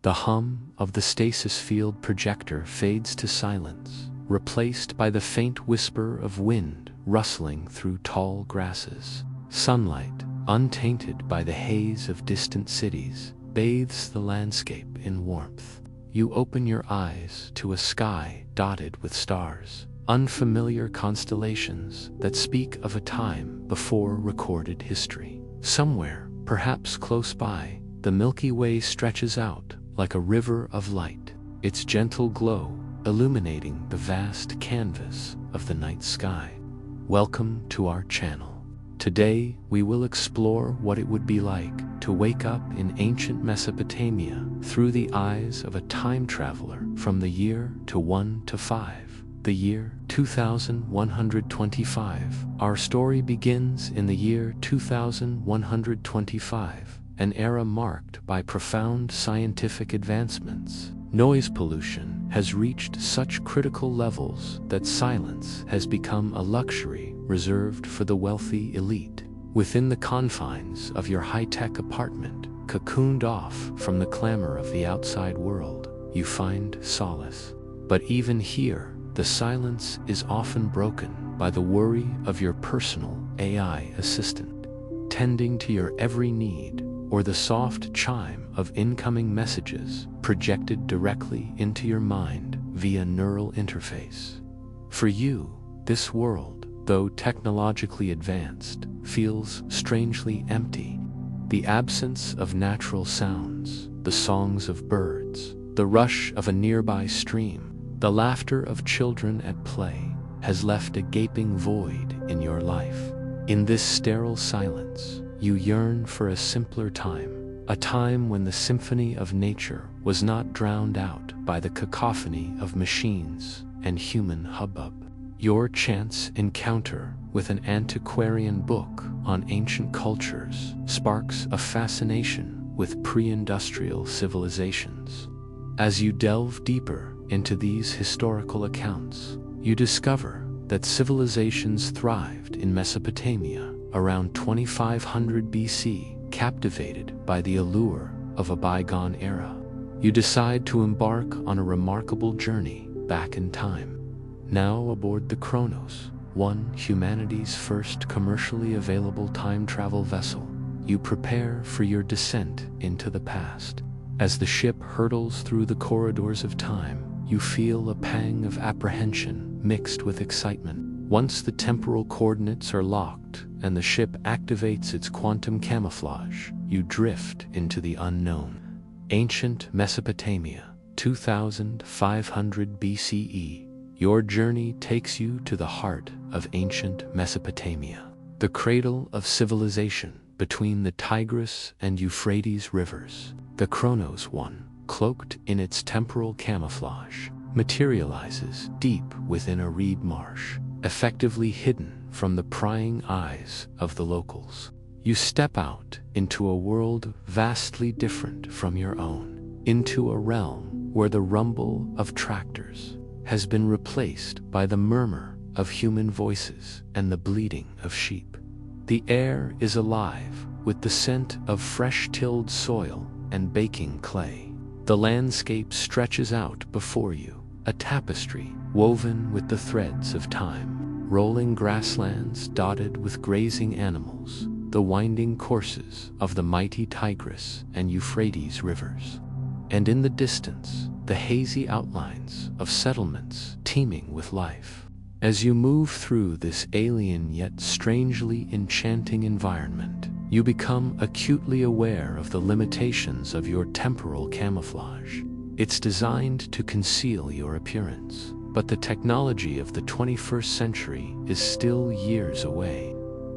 The hum of the stasis field projector fades to silence, replaced by the faint whisper of wind rustling through tall grasses. Sunlight, untainted by the haze of distant cities, bathes the landscape in warmth. You open your eyes to a sky dotted with stars, unfamiliar constellations that speak of a time before recorded history. Somewhere, perhaps close by, the Milky Way stretches out like a river of light, its gentle glow illuminating the vast canvas of the night sky. Welcome to our channel. Today, we will explore what it would be like to wake up in ancient Mesopotamia through the eyes of a time traveler from the year 1 to 5. The year 2125. Our story begins in the year 2125, an era marked by profound scientific advancements. Noise pollution has reached such critical levels that silence has become a luxury reserved for the wealthy elite. Within the confines of your high-tech apartment, cocooned off from the clamor of the outside world, you find solace. But even here, the silence is often broken by the worry of your personal AI assistant, tending to your every need, or the soft chime of incoming messages projected directly into your mind via neural interface. For you, this world, though technologically advanced, feels strangely empty. The absence of natural sounds, the songs of birds, the rush of a nearby stream, the laughter of children at play, has left a gaping void in your life. In this sterile silence, you yearn for a simpler time, a time when the symphony of nature was not drowned out by the cacophony of machines and human hubbub. Your chance encounter with an antiquarian book on ancient cultures sparks a fascination with pre-industrial civilizations. As you delve deeper into these historical accounts, you discover that civilizations thrived in Mesopotamia around 2500 BC, captivated by the allure of a bygone era. You decide to embark on a remarkable journey back in time. Now aboard the Kronos, humanity's first commercially available time travel vessel, you prepare for your descent into the past. As the ship hurtles through the corridors of time, you feel a pang of apprehension mixed with excitement. Once the temporal coordinates are locked and the ship activates its quantum camouflage, you drift into the unknown. Ancient Mesopotamia, 2500 BCE. Your journey takes you to the heart of ancient Mesopotamia, the cradle of civilization between the Tigris and Euphrates rivers. The Kronos, cloaked in its temporal camouflage, materializes deep within a reed marsh, effectively hidden from the prying eyes of the locals. You step out into a world vastly different from your own, into a realm where the rumble of tractors has been replaced by the murmur of human voices and the bleating of sheep. The air is alive with the scent of fresh-tilled soil and baking clay. The landscape stretches out before you, a tapestry woven with the threads of time. Rolling grasslands dotted with grazing animals, the winding courses of the mighty Tigris and Euphrates rivers. And in the distance, the hazy outlines of settlements teeming with life. As you move through this alien yet strangely enchanting environment, you become acutely aware of the limitations of your temporal camouflage. It's designed to conceal your appearance, but the technology of the 21st century is still years away.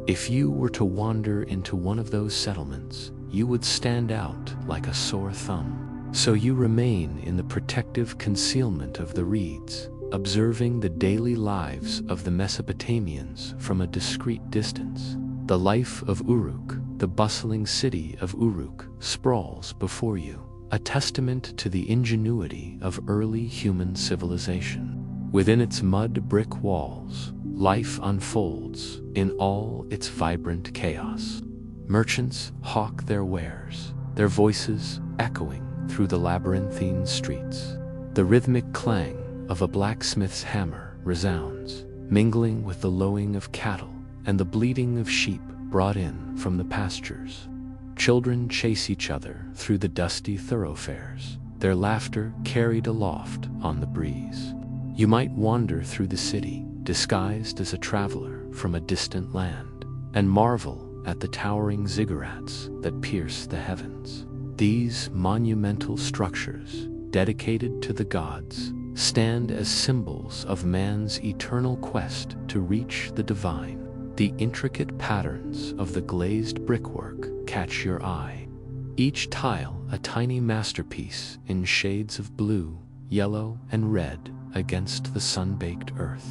If you were to wander into one of those settlements, you would stand out like a sore thumb. So you remain in the protective concealment of the reeds, observing the daily lives of the Mesopotamians from a discreet distance. The life of Uruk, the bustling city of Uruk, sprawls before you, a testament to the ingenuity of early human civilization. Within its mud brick walls, life unfolds in all its vibrant chaos. Merchants hawk their wares, their voices echoing through the labyrinthine streets. The rhythmic clang of a blacksmith's hammer resounds, mingling with the lowing of cattle and the bleating of sheep brought in from the pastures. Children chase each other through the dusty thoroughfares, their laughter carried aloft on the breeze. You might wander through the city, disguised as a traveler from a distant land, and marvel at the towering ziggurats that pierce the heavens. These monumental structures, dedicated to the gods, stand as symbols of man's eternal quest to reach the divine. The intricate patterns of the glazed brickwork catch your eye, each tile a tiny masterpiece in shades of blue, yellow, and red against the sun-baked earth.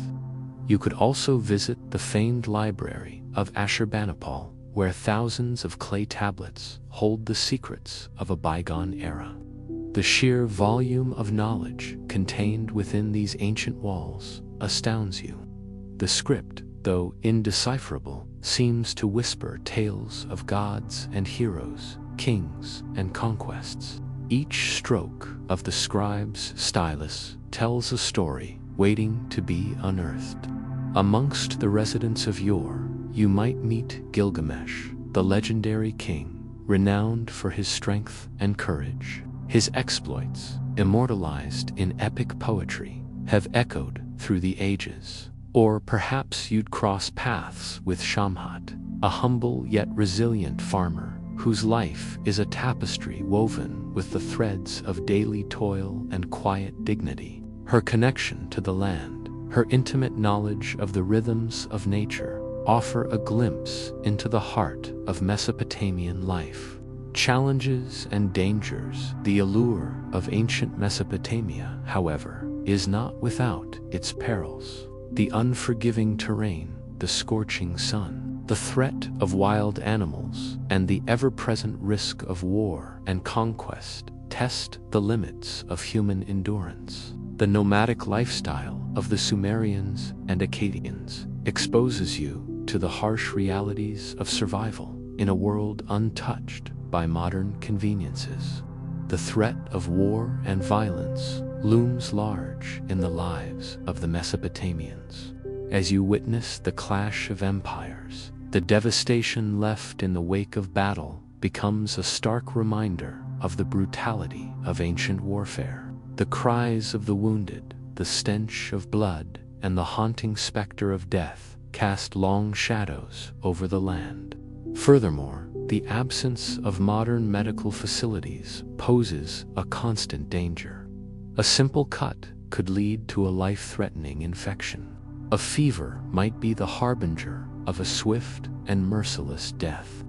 You could also visit the famed library of Ashurbanipal, where thousands of clay tablets hold the secrets of a bygone era. The sheer volume of knowledge contained within these ancient walls astounds you. The script, though indecipherable, seems to whisper tales of gods and heroes, kings and conquests. Each stroke of the scribe's stylus tells a story waiting to be unearthed. Amongst the residents of yore, you might meet Gilgamesh, the legendary king, renowned for his strength and courage. His exploits, immortalized in epic poetry, have echoed through the ages. Or perhaps you'd cross paths with Shamhat, a humble yet resilient farmer whose life is a tapestry woven with the threads of daily toil and quiet dignity. Her connection to the land, her intimate knowledge of the rhythms of nature, offer a glimpse into the heart of Mesopotamian life. Challenges and dangers. The allure of ancient Mesopotamia, however, is not without its perils. The unforgiving terrain, the scorching sun, the threat of wild animals, and the ever-present risk of war and conquest test the limits of human endurance. The nomadic lifestyle of the Sumerians and Akkadians exposes you to the harsh realities of survival in a world untouched by modern conveniences. The threat of war and violence looms large in the lives of the Mesopotamians. As you witness the clash of empires, the devastation left in the wake of battle becomes a stark reminder of the brutality of ancient warfare. The cries of the wounded, the stench of blood, and the haunting specter of death cast long shadows over the land. Furthermore, the absence of modern medical facilities poses a constant danger. A simple cut could lead to a life-threatening infection. A fever might be the harbinger of a swift and merciless death.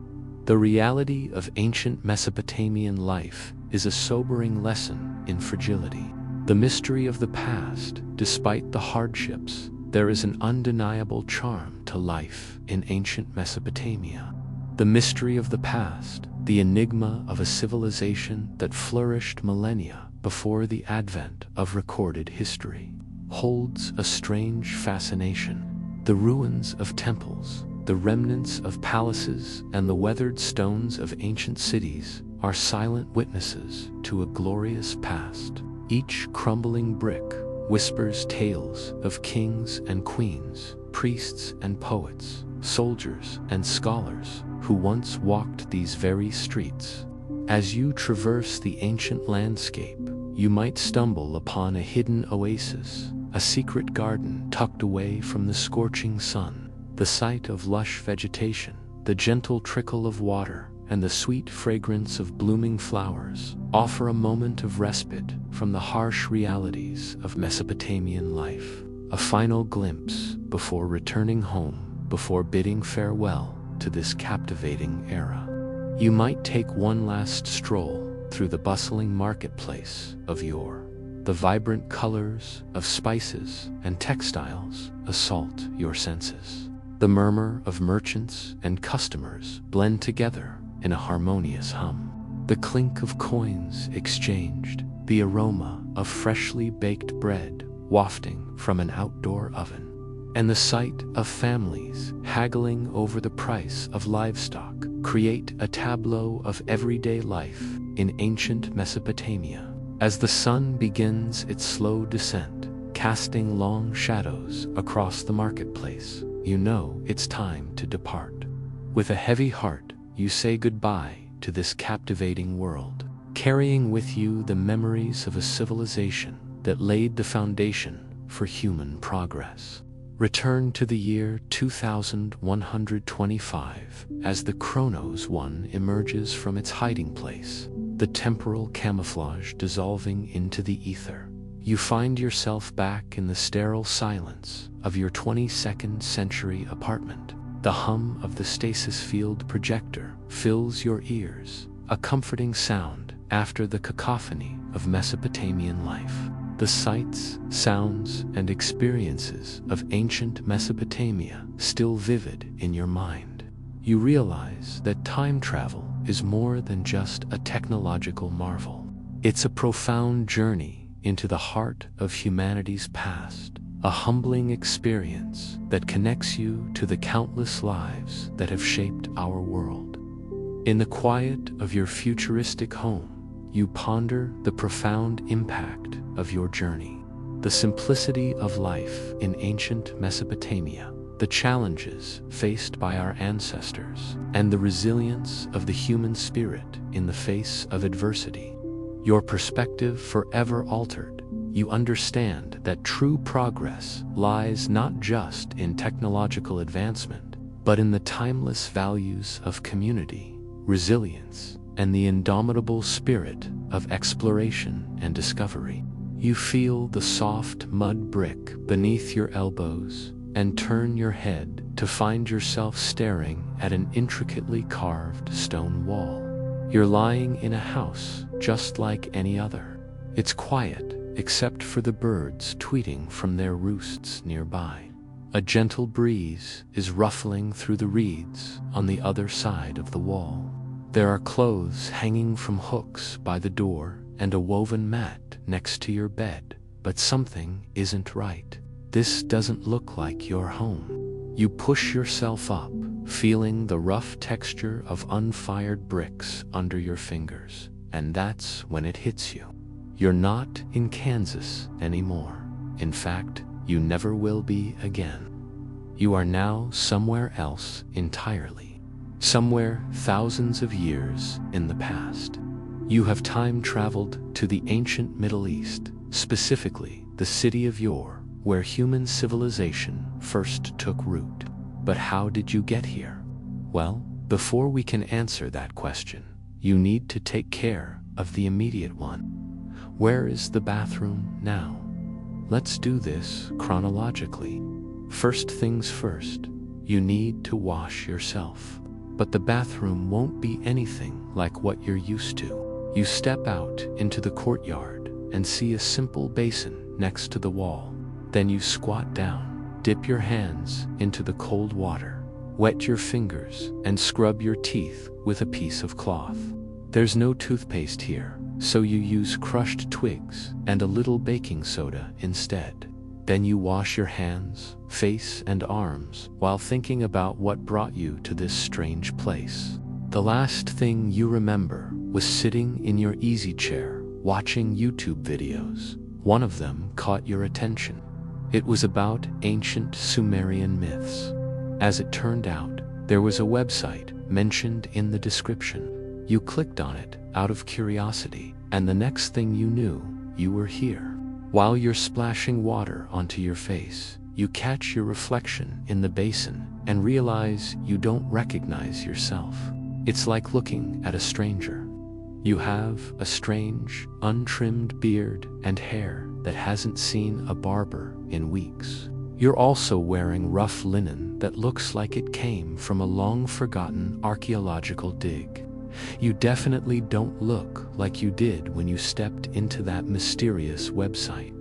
The reality of ancient Mesopotamian life is a sobering lesson in fragility. The mystery of the past, despite the hardships, there is an undeniable charm to life in ancient Mesopotamia. The mystery of the past, the enigma of a civilization that flourished millennia before the advent of recorded history, holds a strange fascination. The ruins of temples, the remnants of palaces, and the weathered stones of ancient cities are silent witnesses to a glorious past. Each crumbling brick whispers tales of kings and queens, priests and poets, soldiers and scholars who once walked these very streets. As you traverse the ancient landscape, you might stumble upon a hidden oasis, a secret garden tucked away from the scorching sun. The sight of lush vegetation, the gentle trickle of water, and the sweet fragrance of blooming flowers offer a moment of respite from the harsh realities of Mesopotamian life. A final glimpse before returning home, before bidding farewell to this captivating era. You might take one last stroll through the bustling marketplace of yore. The vibrant colors of spices and textiles assault your senses. The murmur of merchants and customers blend together in a harmonious hum. The clink of coins exchanged, the aroma of freshly baked bread wafting from an outdoor oven, and the sight of families haggling over the price of livestock create a tableau of everyday life in ancient Mesopotamia. As the sun begins its slow descent, casting long shadows across the marketplace, you know it's time to depart. With a heavy heart, you say goodbye to this captivating world, carrying with you the memories of a civilization that laid the foundation for human progress. Return to the year 2125 as the Chronos One emerges from its hiding place, the temporal camouflage dissolving into the ether. You find yourself back in the sterile silence of your 22nd century apartment. The hum of the stasis field projector fills your ears, a comforting sound after the cacophony of Mesopotamian life. The sights, sounds, and experiences of ancient Mesopotamia still vivid in your mind. You realize that time travel is more than just a technological marvel. It's a profound journey into the heart of humanity's past, a humbling experience that connects you to the countless lives that have shaped our world. In the quiet of your futuristic home, you ponder the profound impact of your journey, the simplicity of life in ancient Mesopotamia, the challenges faced by our ancestors, and the resilience of the human spirit in the face of adversity. Your perspective forever altered. You understand that true progress lies not just in technological advancement, but in the timeless values of community, resilience, and the indomitable spirit of exploration and discovery. You feel the soft mud brick beneath your elbows and turn your head to find yourself staring at an intricately carved stone wall. You're lying in a house just like any other. It's quiet, except for the birds tweeting from their roosts nearby. A gentle breeze is ruffling through the reeds on the other side of the wall. There are clothes hanging from hooks by the door and a woven mat next to your bed, but something isn't right. This doesn't look like your home. You push yourself up, feeling the rough texture of unfired bricks under your fingers, and that's when it hits you. You're not in Kansas anymore. In fact, you never will be again. You are now somewhere else entirely. Somewhere thousands of years in the past. You have time traveled to the ancient Middle East, specifically the city of Yore, where human civilization first took root. But how did you get here? Well, before we can answer that question, you need to take care of the immediate one. Where is the bathroom now? Let's do this chronologically. First things first, you need to wash yourself. But the bathroom won't be anything like what you're used to. You step out into the courtyard and see a simple basin next to the wall. Then you squat down, dip your hands into the cold water, wet your fingers, and scrub your teeth with a piece of cloth. There's no toothpaste here, so you use crushed twigs and a little baking soda instead. Then you wash your hands, face, and arms while thinking about what brought you to this strange place. The last thing you remember was sitting in your easy chair watching YouTube videos. One of them caught your attention. It was about ancient Sumerian myths. As it turned out, there was a website mentioned in the description. You clicked on it out of curiosity, and the next thing you knew, you were here. While you're splashing water onto your face, you catch your reflection in the basin and realize you don't recognize yourself. It's like looking at a stranger. You have a strange, untrimmed beard and hair that hasn't seen a barber in weeks. You're also wearing rough linen that looks like it came from a long-forgotten archaeological dig. You definitely don't look like you did when you stepped into that mysterious website.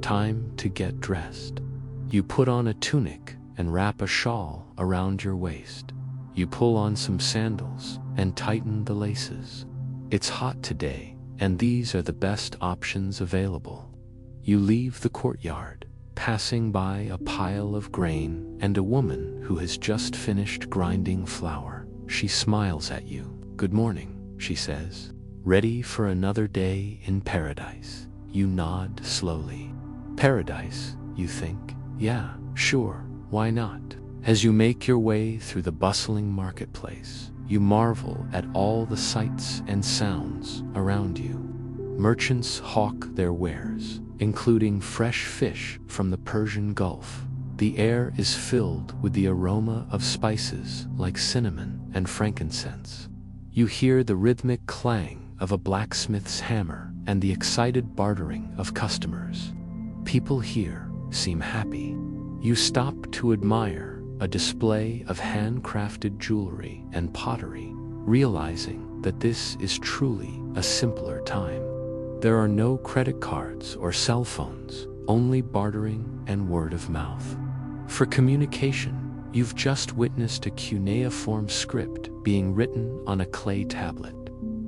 Time to get dressed. You put on a tunic and wrap a shawl around your waist. You pull on some sandals and tighten the laces. It's hot today, and these are the best options available. You leave the courtyard, passing by a pile of grain and a woman who has just finished grinding flour. She smiles at you. "Good morning," she says. ready for another day in paradise. You nod slowly. Paradise, you think? Yeah, sure, why not? As you make your way through the bustling marketplace, you marvel at all the sights and sounds around you. Merchants hawk their wares, including fresh fish from the Persian Gulf. The air is filled with the aroma of spices like cinnamon and frankincense. You hear the rhythmic clang of a blacksmith's hammer and the excited bartering of customers. People here seem happy. You stop to admire a display of handcrafted jewelry and pottery, realizing that this is truly a simpler time. There are no credit cards or cell phones, only bartering and word of mouth. For communication, you've just witnessed a cuneiform script being written on a clay tablet.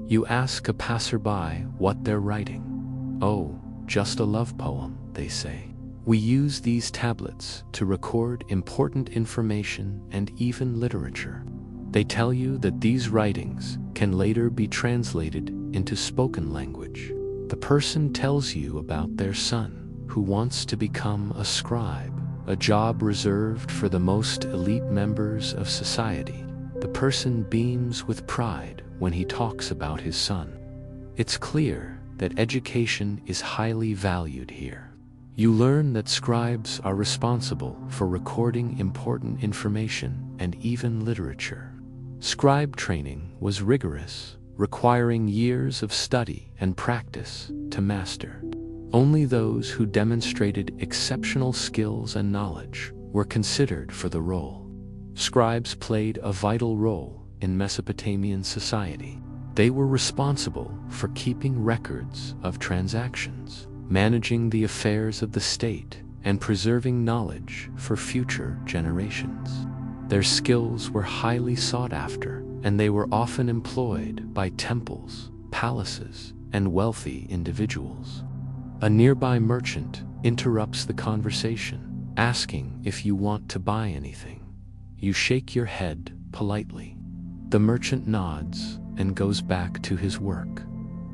You ask a passerby what they're writing. Oh, just a love poem, they say. We use these tablets to record important information and even literature. They tell you that these writings can later be translated into spoken language. The person tells you about their son, who wants to become a scribe, a job reserved for the most elite members of society. The person beams with pride when he talks about his son. It's clear that education is highly valued here. You learn that scribes are responsible for recording important information and even literature. Scribe training was rigorous, requiring years of study and practice to master. Only those who demonstrated exceptional skills and knowledge were considered for the role. Scribes played a vital role in Mesopotamian society. They were responsible for keeping records of transactions, managing the affairs of the state, and preserving knowledge for future generations. Their skills were highly sought after, and they were often employed by temples, palaces, and wealthy individuals. A nearby merchant interrupts the conversation, asking if you want to buy anything. You shake your head politely. The merchant nods and goes back to his work.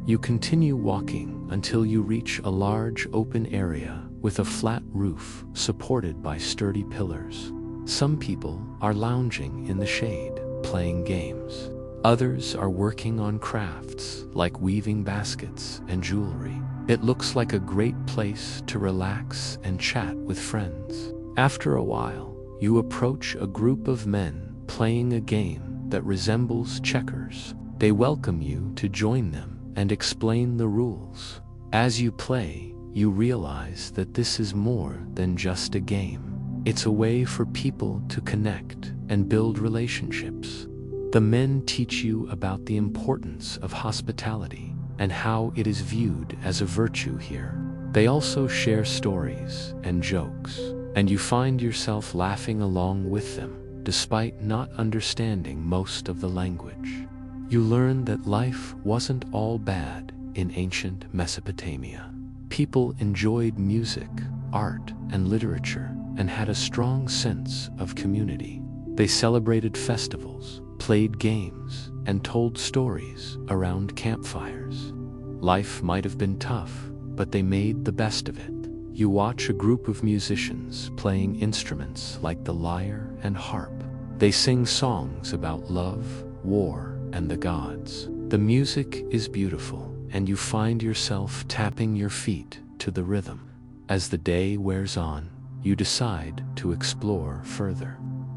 You continue walking until you reach a large open area with a flat roof supported by sturdy pillars. Some people are lounging in the shade, playing games. Others are working on crafts like weaving baskets and jewelry. It looks like a great place to relax and chat with friends. After a while, you approach a group of men playing a game that resembles checkers. They welcome you to join them and explain the rules. As you play, you realize that this is more than just a game. It's a way for people to connect and build relationships. The men teach you about the importance of hospitality and how it is viewed as a virtue here. They also share stories and jokes, and you find yourself laughing along with them, despite not understanding most of the language. You learn that life wasn't all bad in ancient Mesopotamia. People enjoyed music, art, and literature, and had a strong sense of community. They celebrated festivals, played games, and told stories around campfires. Life might have been tough, but they made the best of it. You watch a group of musicians playing instruments like the lyre and harp. They sing songs about love, war, and the gods. The music is beautiful, and you find yourself tapping your feet to the rhythm. As the day wears on, you decide to explore further.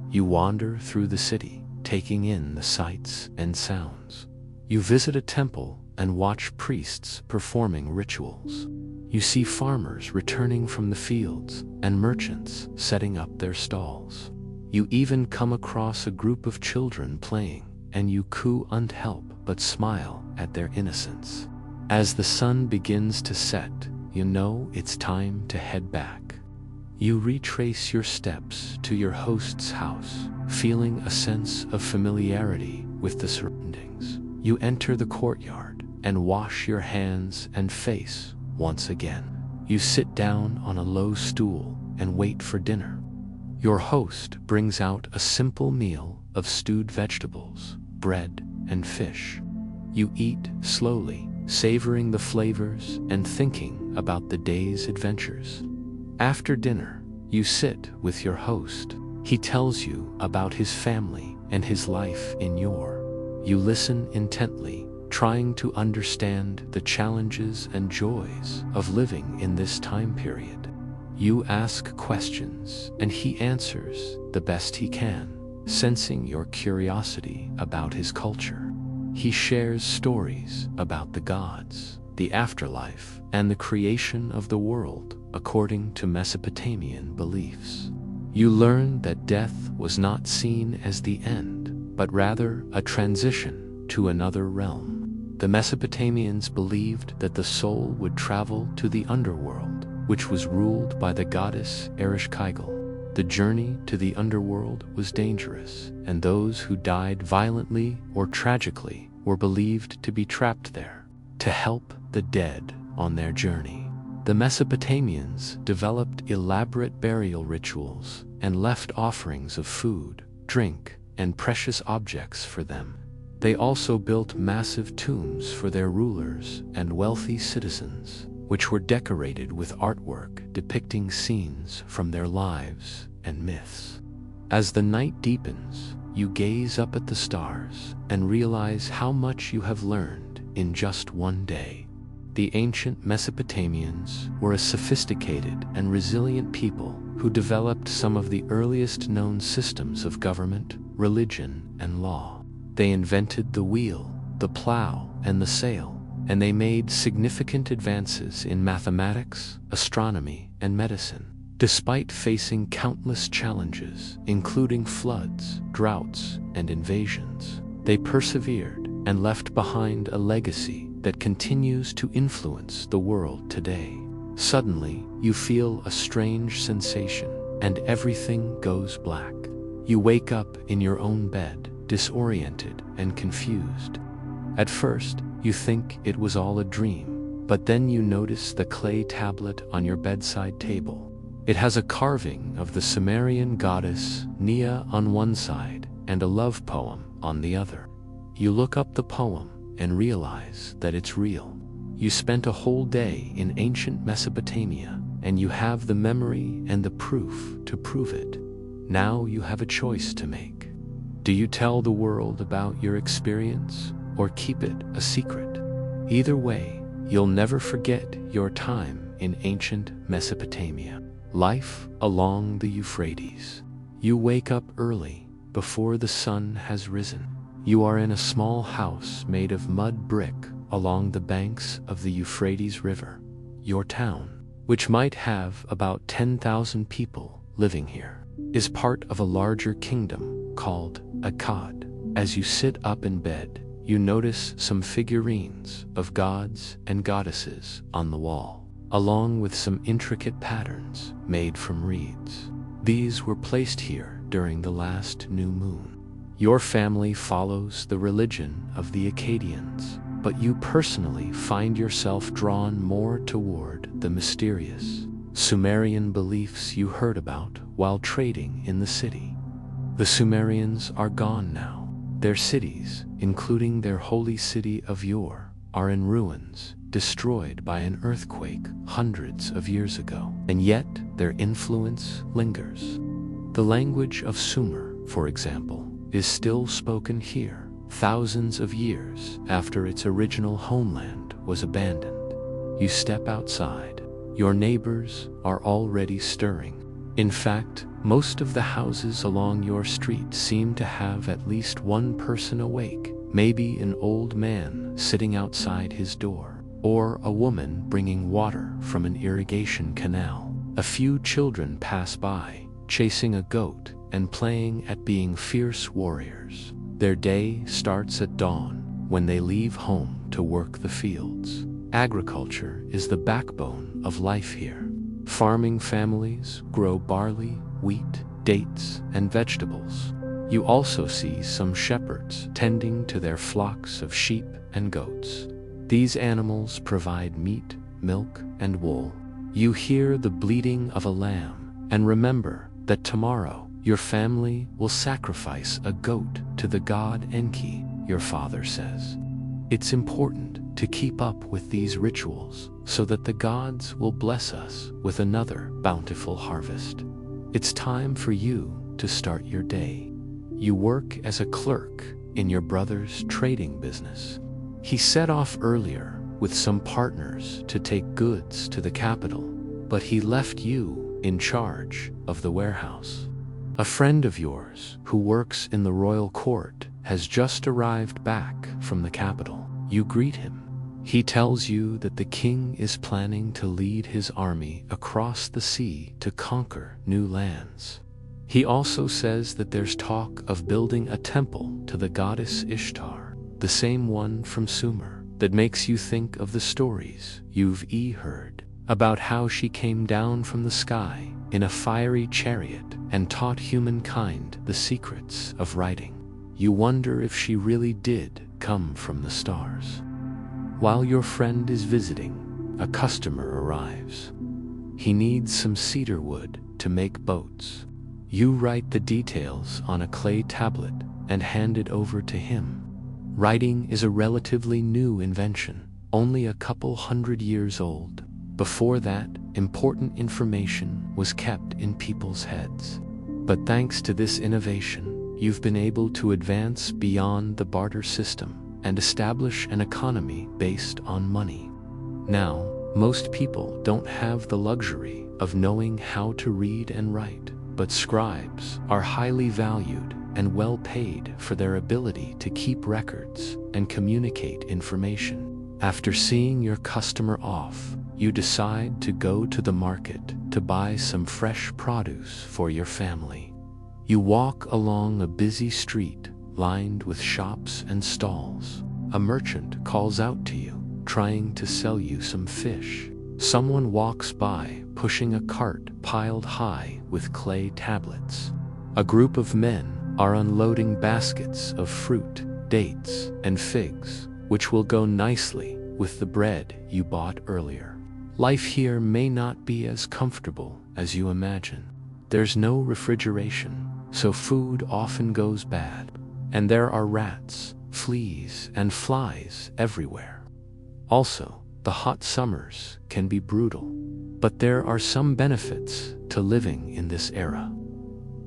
You wander through the city, taking in the sights and sounds. You visit a temple and watch priests performing rituals. You see farmers returning from the fields and merchants setting up their stalls. You even come across a group of children playing, and you can't help but smile at their innocence. As the sun begins to set, you know it's time to head back. You retrace your steps to your host's house, feeling a sense of familiarity with the surroundings. You enter the courtyard and wash your hands and face once again. You sit down on a low stool and wait for dinner. Your host brings out a simple meal of stewed vegetables, bread, and fish. You eat slowly, savoring the flavors and thinking about the day's adventures. After dinner, you sit with your host. He tells you about his family and his life in yore. You listen intently, trying to understand the challenges and joys of living in this time period. You ask questions, and he answers the best he can, sensing your curiosity about his culture. He shares stories about the gods, the afterlife, and the creation of the world according to Mesopotamian beliefs. You learn that death was not seen as the end, but rather a transition to another realm. The Mesopotamians believed that the soul would travel to the underworld, which was ruled by the goddess Ereshkigal. The journey to the underworld was dangerous, and those who died violently or tragically were believed to be trapped there. To help the dead on their journey, the Mesopotamians developed elaborate burial rituals and left offerings of food, drink, and precious objects for them. They also built massive tombs for their rulers and wealthy citizens, which were decorated with artwork depicting scenes from their lives and myths. As the night deepens, you gaze up at the stars and realize how much you have learned in just one day. The ancient Mesopotamians were a sophisticated and resilient people who developed some of the earliest known systems of government, religion, and law. They invented the wheel, the plow, and the sail, and they made significant advances in mathematics, astronomy, and medicine. Despite facing countless challenges, including floods, droughts, and invasions, they persevered and left behind a legacy that continues to influence the world today. Suddenly, you feel a strange sensation, and everything goes black. You wake up in your own bed, disoriented and confused. At first, you think it was all a dream, but then you notice the clay tablet on your bedside table. It has a carving of the Sumerian goddess Nia on one side and a love poem on the other. You look up the poem and realize that it's real. You spent a whole day in ancient Mesopotamia, and you have the memory and the proof to prove it. Now you have a choice to make. Do you tell the world about your experience or keep it a secret? Either way, you'll never forget your time in ancient Mesopotamia. Life along the Euphrates. You wake up early, before the sun has risen. You are in a small house made of mud brick along the banks of the Euphrates River. Your town, which might have about 10,000 people living here, is part of a larger kingdom called Akkad. As you sit up in bed, you notice some figurines of gods and goddesses on the wall, along with some intricate patterns made from reeds. These were placed here during the last new moon. Your family follows the religion of the Akkadians, but you personally find yourself drawn more toward the mysterious Sumerian beliefs you heard about while trading in the city. The Sumerians are gone now. Their cities, including their holy city of yore, are in ruins, destroyed by an earthquake hundreds of years ago, and yet their influence lingers. The language of Sumer, for example, is still spoken here, thousands of years after its original homeland was abandoned. You step outside. Your neighbors are already stirring. In fact, most of the houses along your street seem to have at least one person awake, maybe an old man sitting outside his door, or a woman bringing water from an irrigation canal. A few children pass by, chasing a goat and playing at being fierce warriors. Their day starts at dawn when they leave home to work the fields. Agriculture is the backbone of life here. Farming families grow barley, wheat, dates, and vegetables. You also see some shepherds tending to their flocks of sheep and goats. These animals provide meat, milk, and wool. You hear the bleating of a lamb and remember that tomorrow your family will sacrifice a goat to the god Enki, your father says. It's important to keep up with these rituals so that the gods will bless us with another bountiful harvest. It's time for you to start your day. You work as a clerk in your brother's trading business. He set off earlier with some partners to take goods to the capital, but he left you in charge of the warehouse. A friend of yours who works in the royal court has just arrived back from the capital. You greet him. He tells you that the king is planning to lead his army across the sea to conquer new lands. He also says that there's talk of building a temple to the goddess Ishtar, the same one from Sumer, that makes you think of the stories you've heard about how she came down from the sky in a fiery chariot and taught humankind the secrets of writing. You wonder if she really did come from the stars. While your friend is visiting, a customer arrives. He needs some cedar wood to make boats. You write the details on a clay tablet and hand it over to him. Writing is a relatively new invention, only a couple hundred years old. Before that, important information was kept in people's heads. But thanks to this innovation, you've been able to advance beyond the barter system and establish an economy based on money. Now, most people don't have the luxury of knowing how to read and write, but scribes are highly valued and well paid for their ability to keep records and communicate information. After seeing your customer off, you decide to go to the market to buy some fresh produce for your family. You walk along a busy street lined with shops and stalls. A merchant calls out to you, trying to sell you some fish. Someone walks by, pushing a cart piled high with clay tablets. A group of men are unloading baskets of fruit, dates, and figs, which will go nicely with the bread you bought earlier. Life here may not be as comfortable as you imagine. There's no refrigeration, so food often goes bad, and there are rats, fleas, and flies everywhere. Also, the hot summers can be brutal, but there are some benefits to living in this era.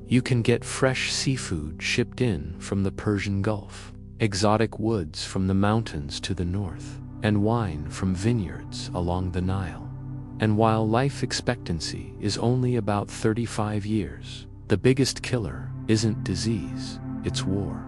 You can get fresh seafood shipped in from the Persian Gulf, exotic woods from the mountains to the north, and wine from vineyards along the Nile. And while life expectancy is only about 35 years, the biggest killer isn't disease, it's war.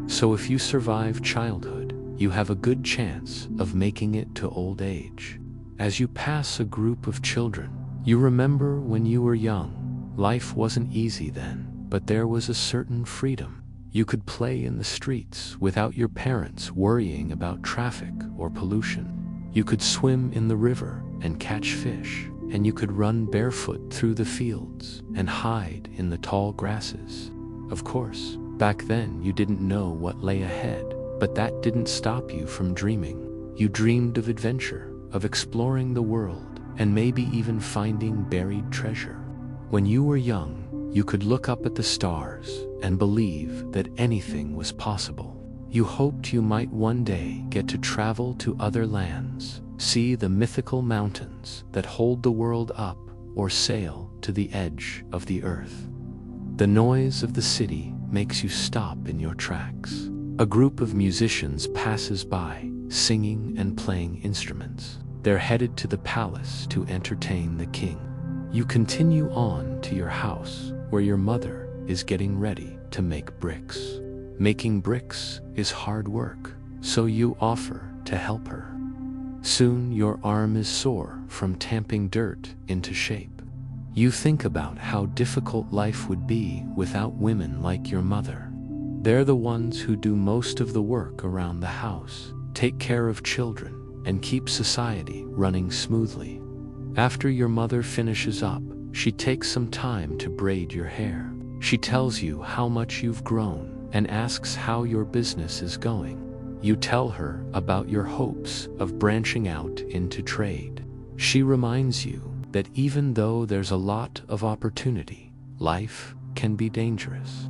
So if you survive childhood, you have a good chance of making it to old age. As you pass a group of children, you remember when you were young. Life wasn't easy then, but there was a certain freedom. You could play in the streets without your parents worrying about traffic or pollution. You could swim in the river and catch fish, and you could run barefoot through the fields and hide in the tall grasses. Of course, back then you didn't know what lay ahead, but that didn't stop you from dreaming. You dreamed of adventure, of exploring the world, and maybe even finding buried treasure. When you were young, you could look up at the stars and believe that anything was possible. You hoped you might one day get to travel to other lands, see the mythical mountains that hold the world up, or sail to the edge of the earth. The noise of the city makes you stop in your tracks. A group of musicians passes by, singing and playing instruments. They're headed to the palace to entertain the king. You continue on to your house, where your mother is getting ready to make bricks. Making bricks is hard work, so you offer to help her. Soon your arm is sore from tamping dirt into shape. You think about how difficult life would be without women like your mother. They're the ones who do most of the work around the house, take care of children, and keep society running smoothly. After your mother finishes up, she takes some time to braid your hair. She tells you how much you've grown and asks how your business is going. You tell her about your hopes of branching out into trade. She reminds you that even though there's a lot of opportunity, life can be dangerous.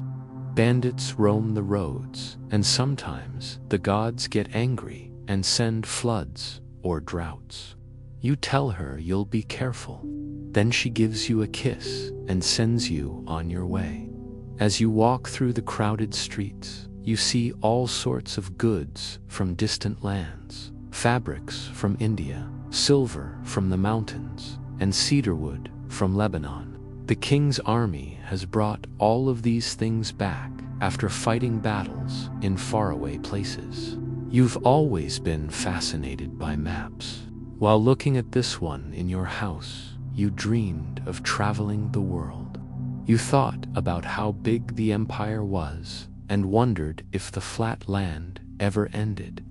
Bandits roam the roads, and sometimes the gods get angry and send floods or droughts. You tell her you'll be careful. Then she gives you a kiss and sends you on your way. As you walk through the crowded streets, you see all sorts of goods from distant lands, fabrics from India, silver from the mountains, and cedarwood from Lebanon. The king's army has brought all of these things back after fighting battles in faraway places. You've always been fascinated by maps. While looking at this one in your house, you dreamed of traveling the world. You thought about how big the empire was and wondered if the flat land ever ended.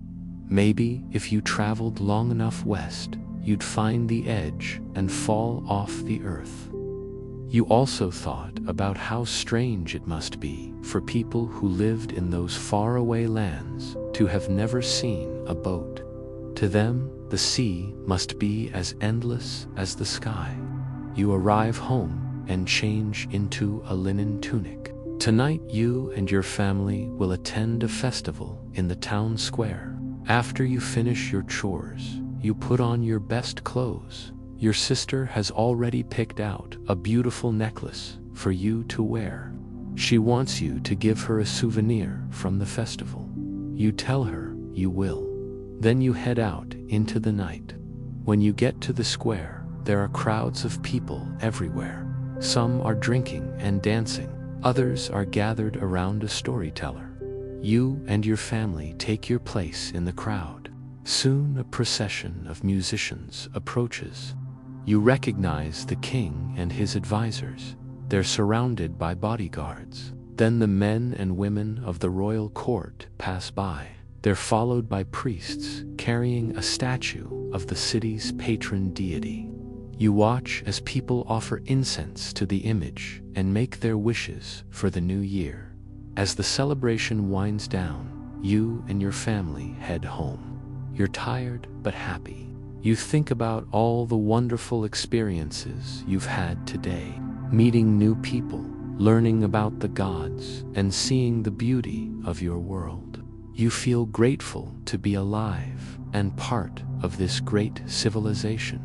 Maybe if you traveled long enough west, you'd find the edge and fall off the earth. You also thought about how strange it must be for people who lived in those faraway lands to have never seen a boat. To them, the sea must be as endless as the sky. You arrive home and change into a linen tunic. Tonight, you and your family will attend a festival in the town square. After you finish your chores, you put on your best clothes. Your sister has already picked out a beautiful necklace for you to wear. She wants you to give her a souvenir from the festival. You tell her you will. Then you head out into the night. When you get to the square, there are crowds of people everywhere. Some are drinking and dancing. Others are gathered around a storyteller. You and your family take your place in the crowd. Soon a procession of musicians approaches. You recognize the king and his advisors. They're surrounded by bodyguards. Then the men and women of the royal court pass by. They're followed by priests carrying a statue of the city's patron deity. You watch as people offer incense to the image and make their wishes for the new year. As the celebration winds down, you and your family head home. You're tired but happy. You think about all the wonderful experiences you've had today, meeting new people, learning about the gods, and seeing the beauty of your world. You feel grateful to be alive and part of this great civilization.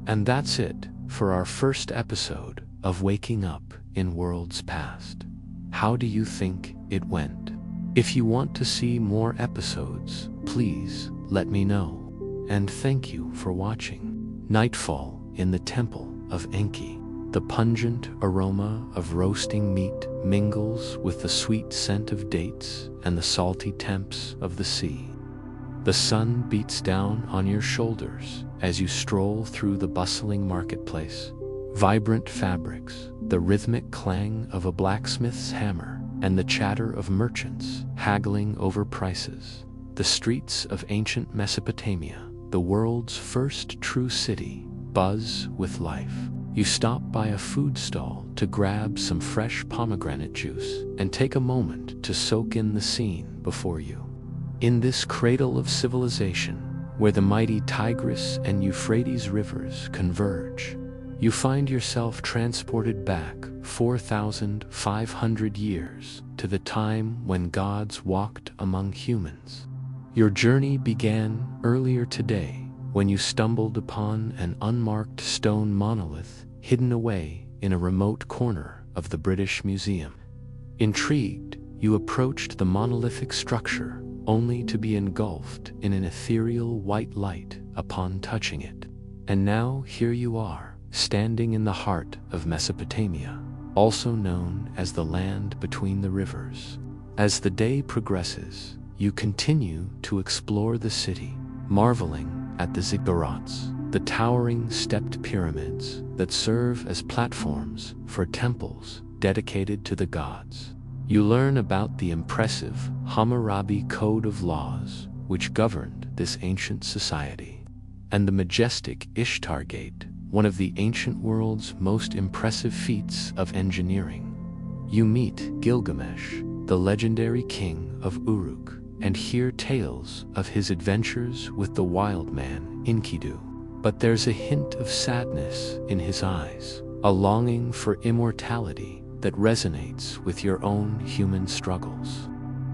And that's it for our first episode of Waking Up in Worlds Past. How do you think it went? If you want to see more episodes, please let me know. And thank you for watching. Nightfall in the Temple of Enki. The pungent aroma of roasting meat mingles with the sweet scent of dates and the salty temps of the sea. The sun beats down on your shoulders as you stroll through the bustling marketplace. Vibrant fabrics, the rhythmic clang of a blacksmith's hammer, and the chatter of merchants haggling over prices. The streets of ancient Mesopotamia, the world's first true city, buzz with life. You stop by a food stall to grab some fresh pomegranate juice and take a moment to soak in the scene before you. In this cradle of civilization, where the mighty Tigris and Euphrates rivers converge, you find yourself transported back 4,500 years to the time when gods walked among humans. Your journey began earlier today when you stumbled upon an unmarked stone monolith hidden away in a remote corner of the British Museum. Intrigued, you approached the monolithic structure only to be engulfed in an ethereal white light upon touching it. And now here you are, standing in the heart of Mesopotamia, also known as the land between the rivers. As the day progresses, you continue to explore the city, marveling at the ziggurats, the towering stepped pyramids that serve as platforms for temples dedicated to the gods. You learn about the impressive Hammurabi Code of Laws, which governed this ancient society, and the majestic Ishtar Gate, one of the ancient world's most impressive feats of engineering. You meet Gilgamesh, the legendary king of Uruk, and hear tales of his adventures with the wild man Enkidu. But there's a hint of sadness in his eyes, a longing for immortality that resonates with your own human struggles.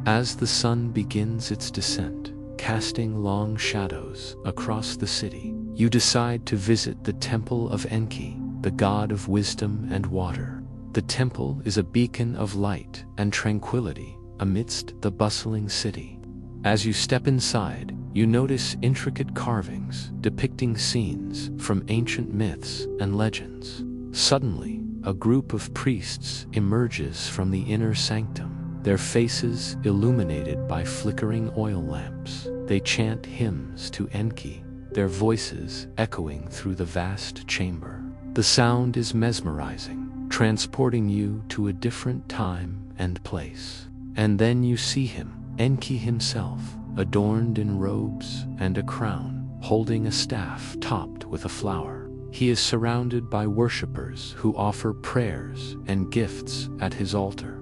As the sun begins its descent, casting long shadows across the city. You decide to visit the Temple of Enki, the god of wisdom and water. The temple is a beacon of light and tranquility amidst the bustling city. As you step inside, you notice intricate carvings depicting scenes from ancient myths and legends. Suddenly, a group of priests emerges from the inner sanctum, their faces illuminated by flickering oil lamps. They chant hymns to Enki, their voices echoing through the vast chamber. The sound is mesmerizing, transporting you to a different time and place. And then you see him, Enki himself, adorned in robes and a crown, holding a staff topped with a flower. He is surrounded by worshippers who offer prayers and gifts at his altar.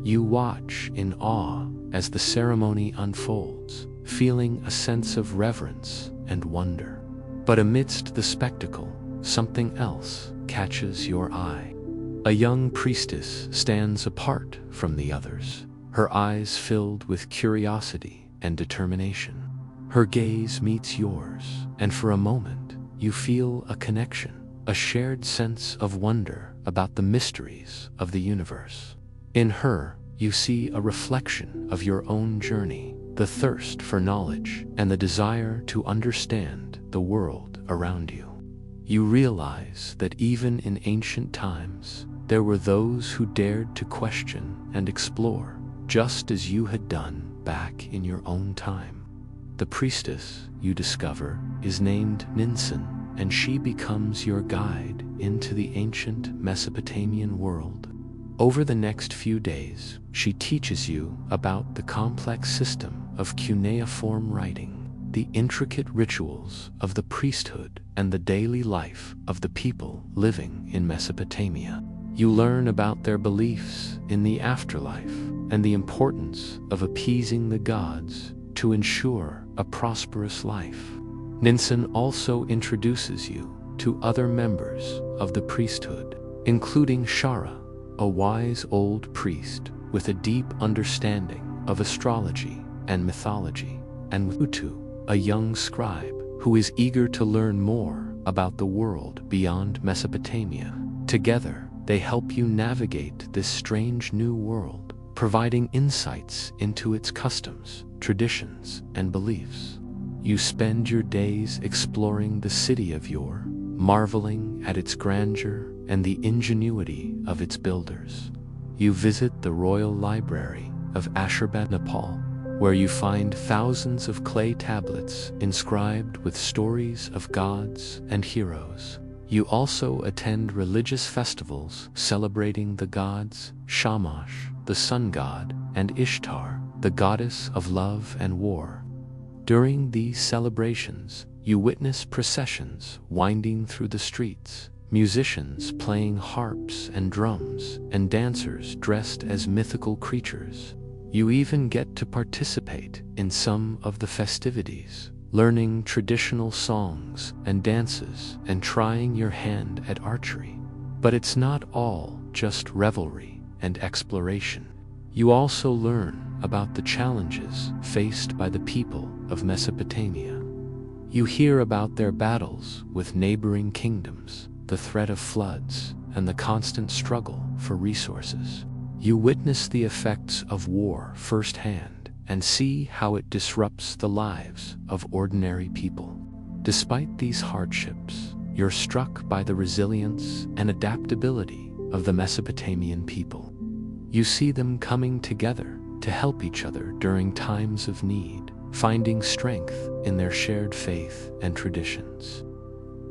You watch in awe as the ceremony unfolds, feeling a sense of reverence and wonder. But amidst the spectacle, something else catches your eye. A young priestess stands apart from the others, her eyes filled with curiosity and determination. Her gaze meets yours, and for a moment, you feel a connection, a shared sense of wonder about the mysteries of the universe. In her, you see a reflection of your own journey, the thirst for knowledge and the desire to understand the world around you. You realize that even in ancient times, there were those who dared to question and explore, just as you had done back in your own time. The priestess, you discover, is named Ninsen, and she becomes your guide into the ancient Mesopotamian world. Over the next few days, she teaches you about the complex system of cuneiform writing, the intricate rituals of the priesthood, and the daily life of the people living in Mesopotamia. You learn about their beliefs in the afterlife and the importance of appeasing the gods to ensure a prosperous life. Ninsen also introduces you to other members of the priesthood, including Shara, a wise old priest with a deep understanding of astrology and mythology, and Utu, a young scribe who is eager to learn more about the world beyond Mesopotamia. Together, they help you navigate this strange new world, providing insights into its customs, traditions, and beliefs. You spend your days exploring the city of Yore, marveling at its grandeur and the ingenuity of its builders. You visit the Royal Library of Ashurbanipal, where you find thousands of clay tablets inscribed with stories of gods and heroes. You also attend religious festivals celebrating the gods Shamash, the sun god, and Ishtar, the goddess of love and war. During these celebrations, you witness processions winding through the streets, musicians playing harps and drums, and dancers dressed as mythical creatures. You even get to participate in some of the festivities, learning traditional songs and dances and trying your hand at archery. But it's not all just revelry and exploration. You also learn about the challenges faced by the people of Mesopotamia. You hear about their battles with neighboring kingdoms, the threat of floods, and the constant struggle for resources. You witness the effects of war firsthand and see how it disrupts the lives of ordinary people. Despite these hardships, you're struck by the resilience and adaptability of the Mesopotamian people. You see them coming together to help each other during times of need, finding strength in their shared faith and traditions.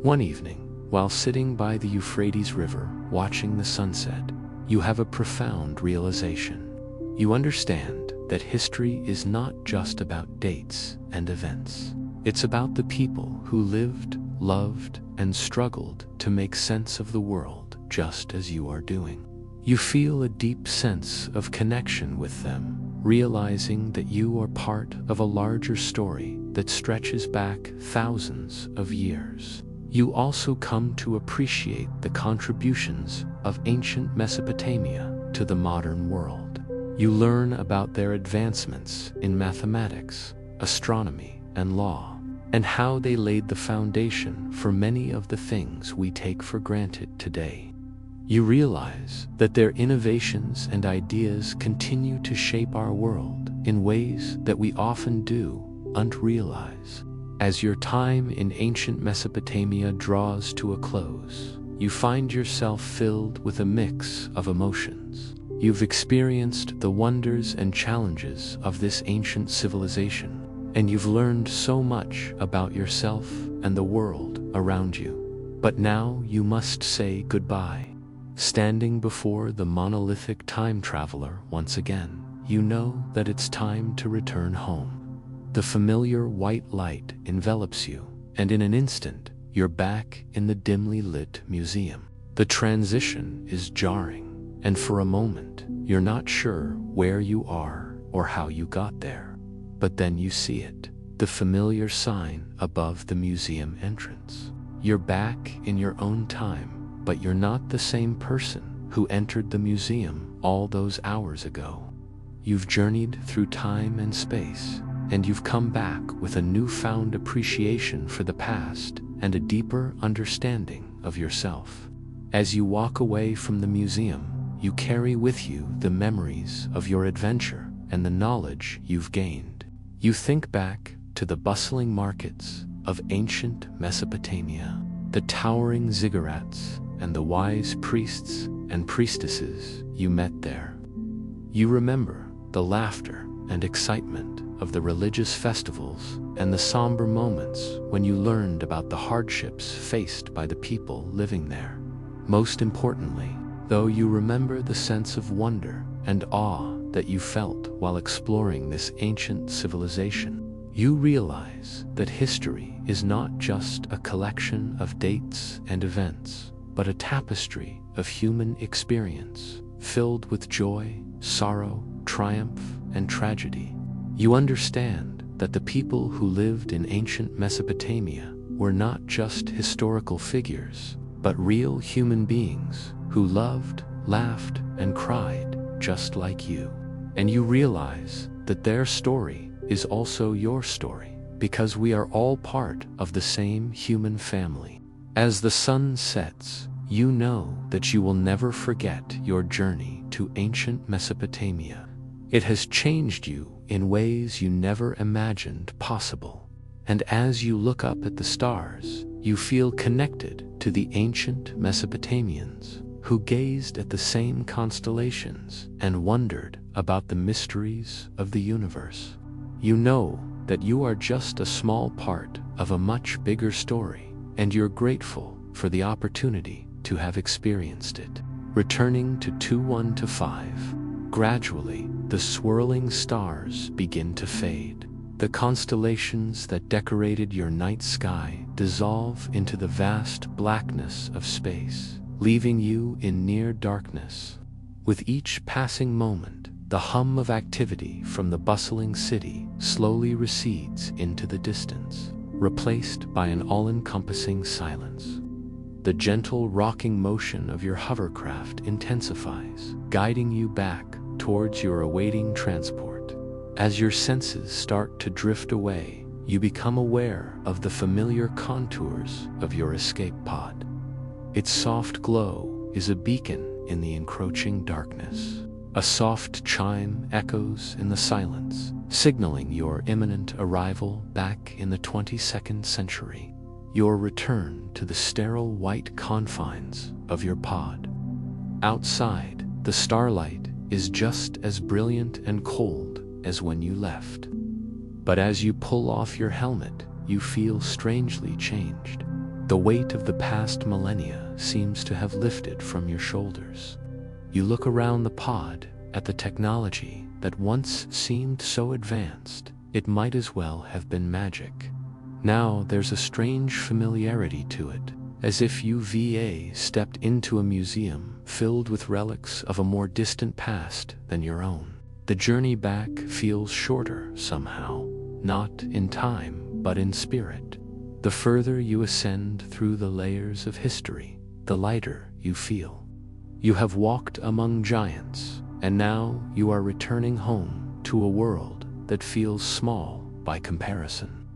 One evening, while sitting by the Euphrates River watching the sunset, you have a profound realization. You understand that history is not just about dates and events. It's about the people who lived, loved, and struggled to make sense of the world just as you are doing. You feel a deep sense of connection with them, realizing that you are part of a larger story that stretches back thousands of years. You also come to appreciate the contributions of ancient Mesopotamia to the modern world. You learn about their advancements in mathematics, astronomy, and law, and how they laid the foundation for many of the things we take for granted today. You realize that their innovations and ideas continue to shape our world in ways that we often don't realize. As your time in ancient Mesopotamia draws to a close, you find yourself filled with a mix of emotions. You've experienced the wonders and challenges of this ancient civilization, and you've learned so much about yourself and the world around you. But now you must say goodbye. Standing before the monolithic time traveler once again, you know that it's time to return home. The familiar white light envelops you, and in an instant, you're back in the dimly lit museum. The transition is jarring, and for a moment, you're not sure where you are or how you got there. But then you see it, the familiar sign above the museum entrance. You're back in your own time, but you're not the same person who entered the museum all those hours ago. You've journeyed through time and space, and you've come back with a newfound appreciation for the past and a deeper understanding of yourself. As you walk away from the museum, you carry with you the memories of your adventure and the knowledge you've gained. You think back to the bustling markets of ancient Mesopotamia, the towering ziggurats, and the wise priests and priestesses you met there. You remember the laughter and excitement of the religious festivals and the somber moments when you learned about the hardships faced by the people living there. Most importantly, though, you remember the sense of wonder and awe that you felt while exploring this ancient civilization. You realize that history is not just a collection of dates and events, but a tapestry of human experience filled with joy, sorrow, triumph, and tragedy. You understand that the people who lived in ancient Mesopotamia were not just historical figures, but real human beings who loved, laughed, and cried just like you. And you realize that their story is also your story, because we are all part of the same human family. As the sun sets, you know that you will never forget your journey to ancient Mesopotamia. It has changed you in ways you never imagined possible. And as you look up at the stars, you feel connected to the ancient Mesopotamians who gazed at the same constellations and wondered about the mysteries of the universe. You know that you are just a small part of a much bigger story, and you're grateful for the opportunity to have experienced it. Returning to 2125, gradually the swirling stars begin to fade. The constellations that decorated your night sky dissolve into the vast blackness of space, leaving you in near darkness. With each passing moment, the hum of activity from the bustling city slowly recedes into the distance, replaced by an all-encompassing silence. The gentle rocking motion of your hovercraft intensifies, guiding you back towards your awaiting transport. As your senses start to drift away, you become aware of the familiar contours of your escape pod. Its soft glow is a beacon in the encroaching darkness. A soft chime echoes in the silence, signaling your imminent arrival back in the 22nd century. Your return to the sterile white confines of your pod. Outside, the starlight is just as brilliant and cold as when you left. But as you pull off your helmet, you feel strangely changed. The weight of the past millennia seems to have lifted from your shoulders. You look around the pod at the technology that once seemed so advanced, it might as well have been magic. Now there's a strange familiarity to it, as if you stepped into a museum filled with relics of a more distant past than your own. The journey back feels shorter somehow, not in time, but in spirit. The further you ascend through the layers of history, the lighter you feel. You have walked among giants, and now you are returning home to a world that feels small by comparison.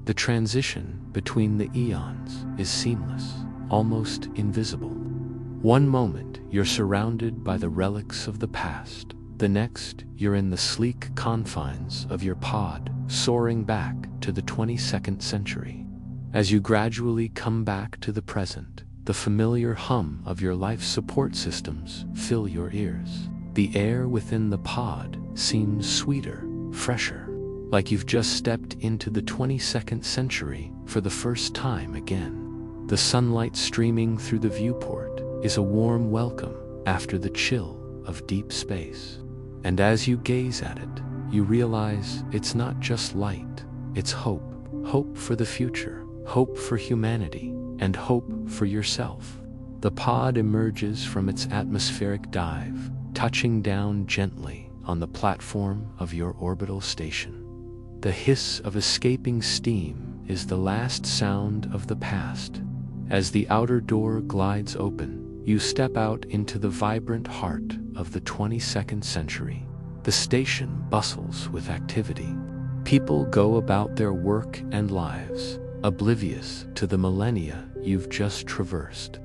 The transition between the eons is seamless, almost invisible. One moment, you're surrounded by the relics of the past. The next, you're in the sleek confines of your pod, soaring back to the 22nd century. As you gradually come back to the present, the familiar hum of your life support systems fill your ears. The air within the pod seems sweeter, fresher, like you've just stepped into the 22nd century for the first time again. The sunlight streaming through the viewport is a warm welcome after the chill of deep space. And as you gaze at it, you realize it's not just light, it's hope. Hope for the future, hope for humanity, and hope for yourself. The pod emerges from its atmospheric dive, touching down gently on the platform of your orbital station. The hiss of escaping steam is the last sound of the past. As the outer door glides open, you step out into the vibrant heart of the 22nd century. The station bustles with activity. People go about their work and lives, oblivious to the millennia you've just traversed.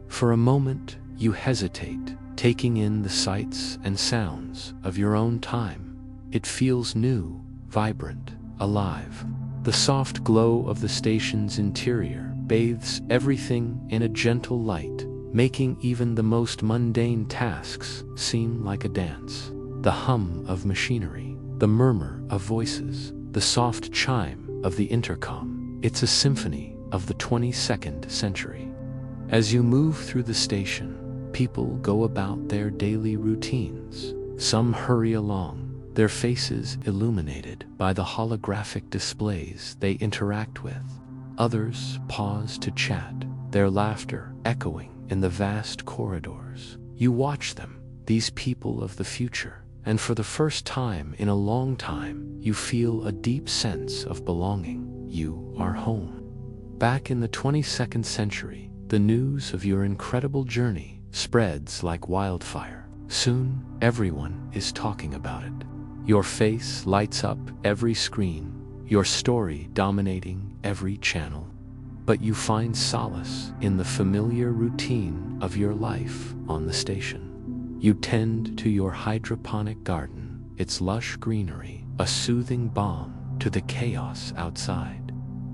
For a moment, you hesitate, taking in the sights and sounds of your own time. It feels new, vibrant, alive. The soft glow of the station's interior bathes everything in a gentle light, making even the most mundane tasks seem like a dance. The hum of machinery, the murmur of voices, the soft chime of the intercom. It's a symphony of the 22nd century. As you move through the station, people go about their daily routines. Some hurry along, their faces illuminated by the holographic displays they interact with. Others pause to chat, their laughter echoing in the vast corridors. You watch them, these people of the future, and for the first time in a long time, you feel a deep sense of belonging. You are home. Back in the 22nd century, the news of your incredible journey spreads like wildfire. Soon, everyone is talking about it. Your face lights up every screen, your story dominating every channel. But you find solace in the familiar routine of your life on the station. You tend to your hydroponic garden, its lush greenery, a soothing balm to the chaos outside.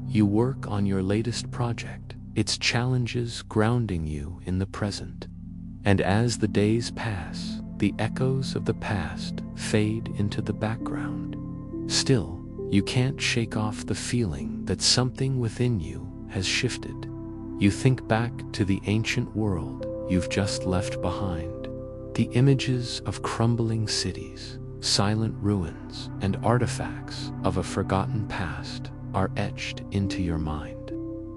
You work on your latest project, its challenges grounding you in the present. And as the days pass, the echoes of the past fade into the background. Still, you can't shake off the feeling that something within you has shifted. You think back to the ancient world you've just left behind. The images of crumbling cities, silent ruins, and artifacts of a forgotten past are etched into your mind.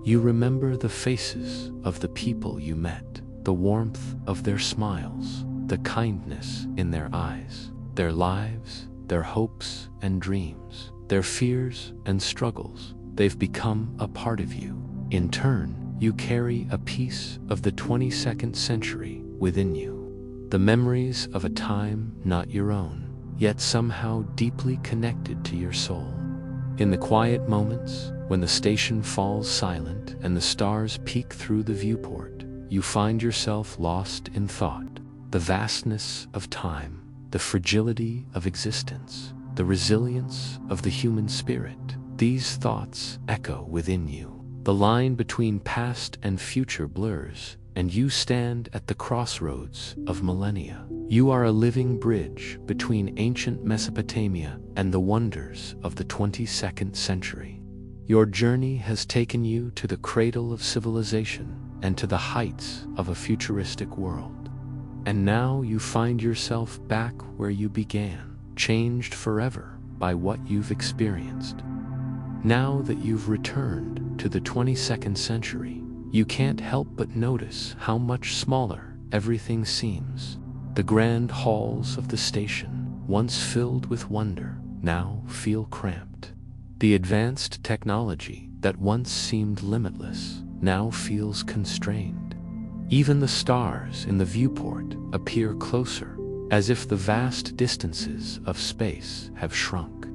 You remember the faces of the people you met, the warmth of their smiles, the kindness in their eyes, their lives, their hopes and dreams, their fears and struggles. They've become a part of you. In turn, you carry a piece of the 22nd century within you. The memories of a time not your own, yet somehow deeply connected to your soul. In the quiet moments, when the station falls silent and the stars peek through the viewport, you find yourself lost in thought. The vastness of time, the fragility of existence, the resilience of the human spirit, these thoughts echo within you. The line between past and future blurs, and you stand at the crossroads of millennia. You are a living bridge between ancient Mesopotamia and the wonders of the 22nd century. Your journey has taken you to the cradle of civilization and to the heights of a futuristic world. And now you find yourself back where you began, changed forever by what you've experienced. Now that you've returned to the 22nd century, you can't help but notice how much smaller everything seems. The grand halls of the station, once filled with wonder, now feel cramped. The advanced technology that once seemed limitless now feels constrained. Even the stars in the viewport appear closer, as if the vast distances of space have shrunk.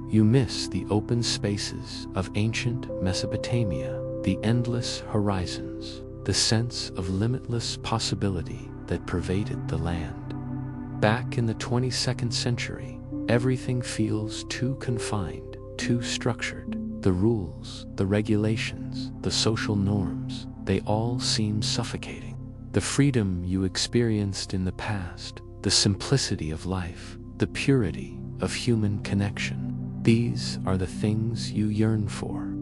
You miss the open spaces of ancient Mesopotamia, the endless horizons, the sense of limitless possibility that pervaded the land. Back in the 22nd century, everything feels too confined, too structured. The rules, the regulations, the social norms, they all seem suffocating. The freedom you experienced in the past, the simplicity of life, the purity of human connection, these are the things you yearn for.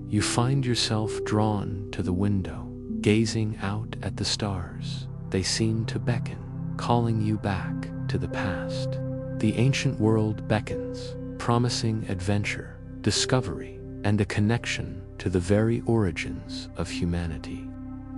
You find yourself drawn to the window, gazing out at the stars. They seem to beckon, calling you back to the past. The ancient world beckons, promising adventure, discovery, and a connection to the very origins of humanity.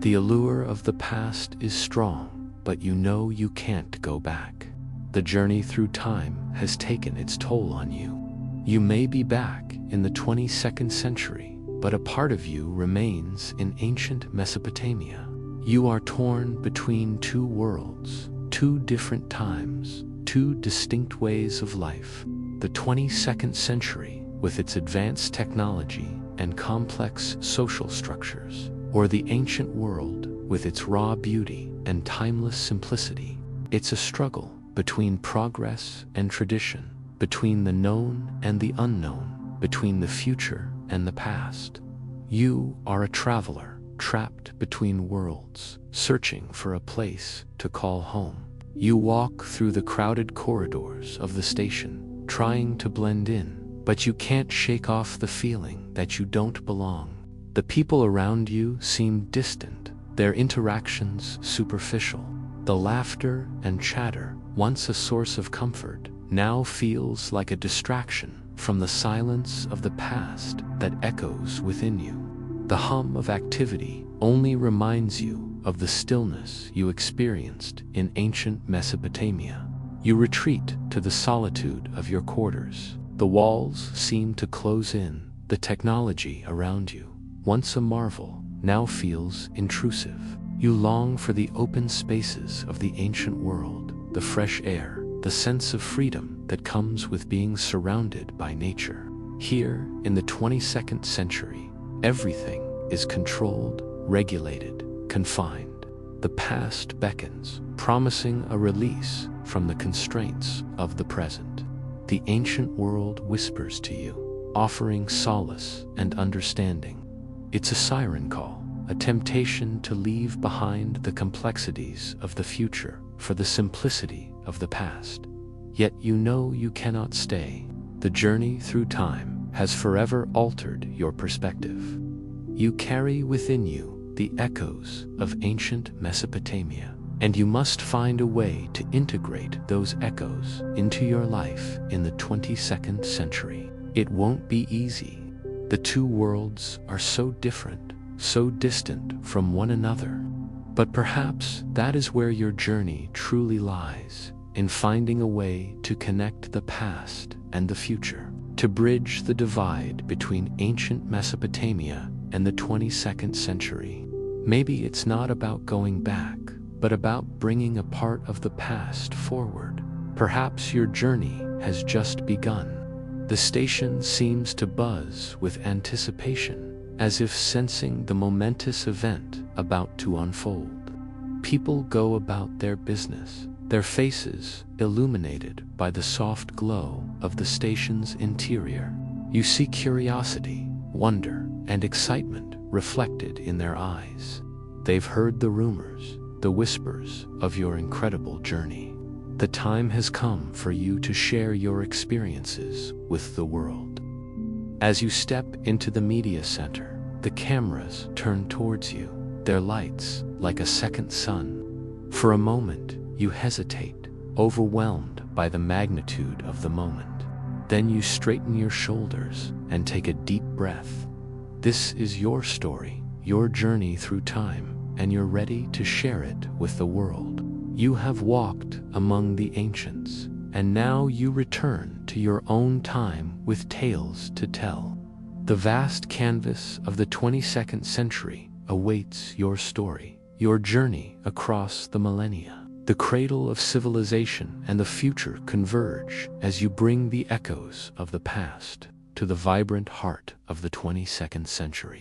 The allure of the past is strong, but you know you can't go back. The journey through time has taken its toll on you. You may be back in the 22nd century, but a part of you remains in ancient Mesopotamia. You are torn between two worlds, two different times, two distinct ways of life. The 22nd century, with its advanced technology and complex social structures, or the ancient world with its raw beauty and timeless simplicity. It's a struggle between progress and tradition, between the known and the unknown, between the future and the past. You are a traveler, trapped between worlds, searching for a place to call home. You walk through the crowded corridors of the station, trying to blend in, but you can't shake off the feeling that you don't belong. The people around you seem distant, their interactions superficial. The laughter and chatter, once a source of comfort, now feels like a distraction from the silence of the past that echoes within you. The hum of activity only reminds you of the stillness you experienced in ancient Mesopotamia. You retreat to the solitude of your quarters. The walls seem to close in. The technology around you, once a marvel, now feels intrusive. You long for the open spaces of the ancient world, the fresh air, the sense of freedom that comes with being surrounded by nature. Here, in the 22nd century, everything is controlled, regulated, confined. The past beckons, promising a release from the constraints of the present. The ancient world whispers to you, offering solace and understanding. It's a siren call, a temptation to leave behind the complexities of the future for the simplicity of the past. Yet you know you cannot stay. The journey through time has forever altered your perspective. You carry within you the echoes of ancient Mesopotamia, and you must find a way to integrate those echoes into your life in the 22nd century. It won't be easy. The two worlds are so different, so distant from one another. But perhaps that is where your journey truly lies, in finding a way to connect the past and the future, to bridge the divide between ancient Mesopotamia and the 22nd century. Maybe it's not about going back, but about bringing a part of the past forward. Perhaps your journey has just begun. The station seems to buzz with anticipation, as if sensing the momentous event about to unfold. People go about their business, their faces illuminated by the soft glow of the station's interior. You see curiosity, wonder, and excitement reflected in their eyes. They've heard the rumors, the whispers of your incredible journey. The time has come for you to share your experiences with the world. As you step into the media center, the cameras turn towards you, their lights like a second sun. For a moment, you hesitate, overwhelmed by the magnitude of the moment. Then you straighten your shoulders and take a deep breath. This is your story, your journey through time, and you're ready to share it with the world. You have walked among the ancients, and now you return to your own time with tales to tell. The vast canvas of the 22nd century awaits your story, your journey across the millennia. The cradle of civilization and the future converge as you bring the echoes of the past to the vibrant heart of the 22nd century.